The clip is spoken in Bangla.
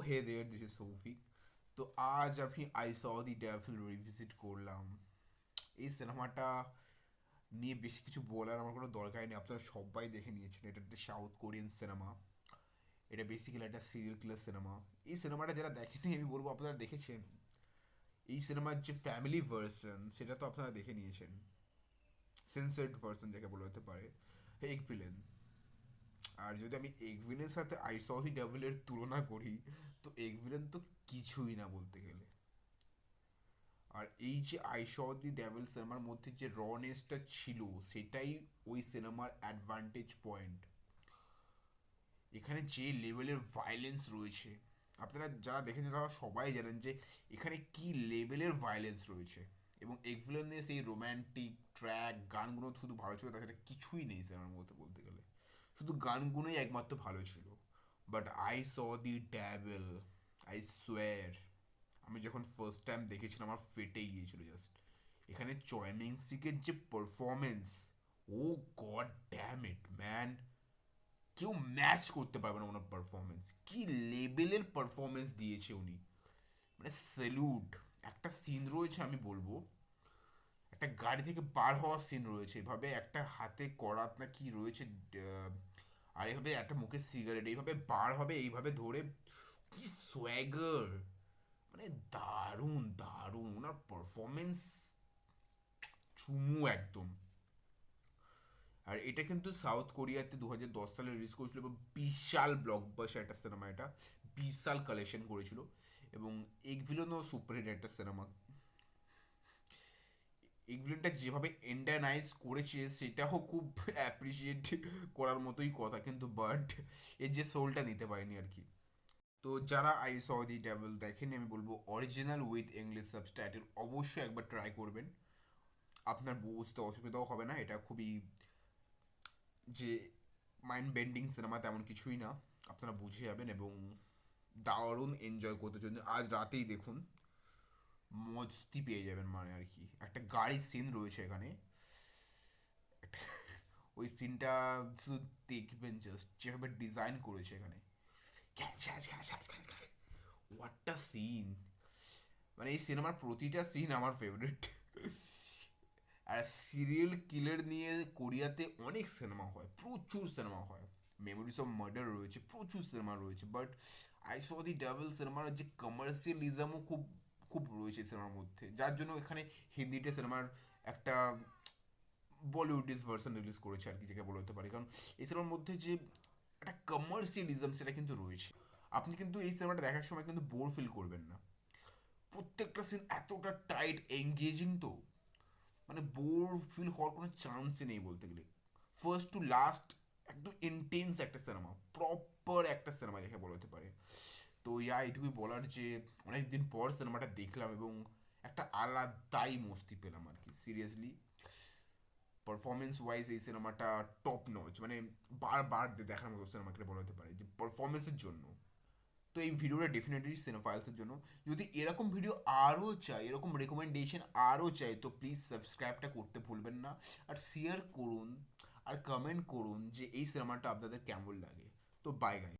hey there, this is Sophie. তো আজ আমি I saw the devil revisit করলাম। এই সিনেমাটা নিয়ে বেশি কিছু বলার আমার কোনো দরকার নেই, আপনারা সবাই দেখে নিয়েছেন। এটা একটা সাউথ কোরিয়ান সিনেমা। এটা বেসিক্যালি একটা সিরিয়াল কিলার সিনেমা। এই সিনেমাটা যারা দেখেনি আমি বলবো আপনারা দেখেছেন। এই সিনেমার যে ফ্যামিলি ভার্সন সেটা তো আপনারা দেখে নিয়েছেন। সেন্সার্ড ভার্সন যাকে বলা হতে পারে, এগ ভিলেন। আর যদি আমি এগ ভিলেনের সাথে আই স দি ডেভিলের তুলনা করি, তো এগ ভিলেন তো কিছুই না বলতে গেলে। আর এই যে আই শ দি ডেভিল সিনেমার মধ্যে যে রনেসটা ছিল, সেটাই ওই সিনেমার অ্যাডভান্টেজ পয়েন্ট। এখানে যে লেভেলের ভায়োলেন্স রয়েছে, আপনারা যারা দেখেছেন তারা সবাই জানেন যে এখানে কি লেভেলের ভায়োলেন্স রয়েছে। এবং এক্সভিলেনের সেই রোম্যান্টিক ট্র্যাক গানগুলো শুধু ভালো ছিল, তাছাড়া কিছুই নেই সিনেমার মধ্যে বলতে গেলে। শুধু গানগুলোই একমাত্র ভালো ছিল। But I saw the devil, I swear, আমি যখন ফার্স্ট টাইম দেখেছিলাম আমার ফেটে গিয়েছিল জাস্ট। এখানে চয়মিংসিকের যে performance, oh god damn it man, কেউ ম্যাচ করতে পারবে না ওনার পারফরমেন্স। কি লেভেলের পারফরমেন্স দিয়েছে উনি, মানে স্যালুট। একটা সিন রয়েছে আমি বলবো, একটা গাড়ি থেকে বার হওয়ার সিন রয়েছে, এভাবে একটা হাতে করাত না কি রয়েছে, আর এইভাবে একটা মুখে সিগারেট এইভাবে বার হবে, এইভাবে ধরে। কি সোয়াগার, মানে দারুণ দারুণ ওনার পারফরমেন্স, চুমু একদম। আর এটা কিন্তু সাউথ কোরিয়াতে 2010 সালে রিলিজ করেছিল এবং বিশাল ব্লকবাস্টার একটা সিনেমা। এটা বিশাল কালেকশন করেছিল এবং এগভিলনও সুপারহিট একটা সিনেমা। এগভিলনটা যেভাবে এন্ডারনাইজ করেছে সেটাও খুব অ্যাপ্রিসিয়েট করার মতোই কথা, কিন্তু বাট এর যে সোলটা নিতে পারেনি আর কি। তো যারা আই স দি ডেভিল দেখেনি, আমি বলবো অরিজিনাল উইথ ইংলিশ সাবটাইটেল অবশ্যই একবার ট্রাই করবেন। আপনার বুঝতে অসুবিধাও হবে না। এটা খুবই যে মাইন্ড বেন্ডিং সিনেমা তেমন কিছুই না, আপনারা বুঝে যাবেন এবং দারুণ এনজয় করতে জন্য আজ রাতেই দেখুন, মস্তি পেয়ে যাবেন। মানে আর কি একটা গাড়ির সিন রয়েছে এখানে, ওই সিনটা শুধু দেখবেন, জাস্ট যেভাবে ডিজাইন করেছে এখানে, হোয়াটটা সিন। মানে এই সিনেমার প্রতিটা সিন আমার ফেভারিট। আর সিরিয়াল কিলার নিয়ে কোরিয়াতে অনেক সিনেমা হয়, প্রচুর সিনেমা হয়। মেমোরিজ অফ মার্ডার রয়েছে, প্রচুর সিনেমা রয়েছে, but I saw the devil সিনেমার যে কমার্শিয়ালিজমও খুব খুব রয়েছে সিনেমার মধ্যে, যার জন্য এখানে হিন্দিতে সিনেমার একটা বলিউডিস ভার্সন রিলিজ করেছে আর কি, যাকে বলা হতে পারে। কারণ এই সিনেমার মধ্যে যে একটা কমার্শিয়ালিজম সেটা কিন্তু রয়েছে। আপনি কিন্তু এই সিনেমাটা দেখার সময় কিন্তু বোর ফিল করবেন না। প্রত্যেকটা সিন এতটা টাইট এঙ্গেজিং, তো মানে বোর ফিল হওয়ার কোনো চান্সই নেই বলতে গেলে। ফার্স্ট টু লাস্ট একদম ইন্টেন্স একটা সিনেমা, প্রপার একটা সিনেমা দেখে বলা হতে পারে। তো এটুকুই বলার যে অনেকদিন পর সিনেমাটা দেখলাম এবং একটা আলাদাই মস্তি পেলাম আর কি, সিরিয়াসলি। পারফরমেন্স ওয়াইজ এই সিনেমাটা টপ নচ, মানে বারবার দেখার মতো সিনেমাকে বলা হতে পারে যে পারফরমেন্সের জন্য। তো এই ভিডিওটা ডেফিনেটলি সিনেফাইলসের জন্য। যদি এরকম ভিডিও আরও চাই, এরকম রেকমেন্ডেশন আরও চাই, তো প্লিজ সাবস্ক্রাইবটা করতে ভুলবেন না। আর শেয়ার করুন আর কমেন্ট করুন যে এই সিনেমাটা আপনাদের কেমন লাগে। তো বাই গাই।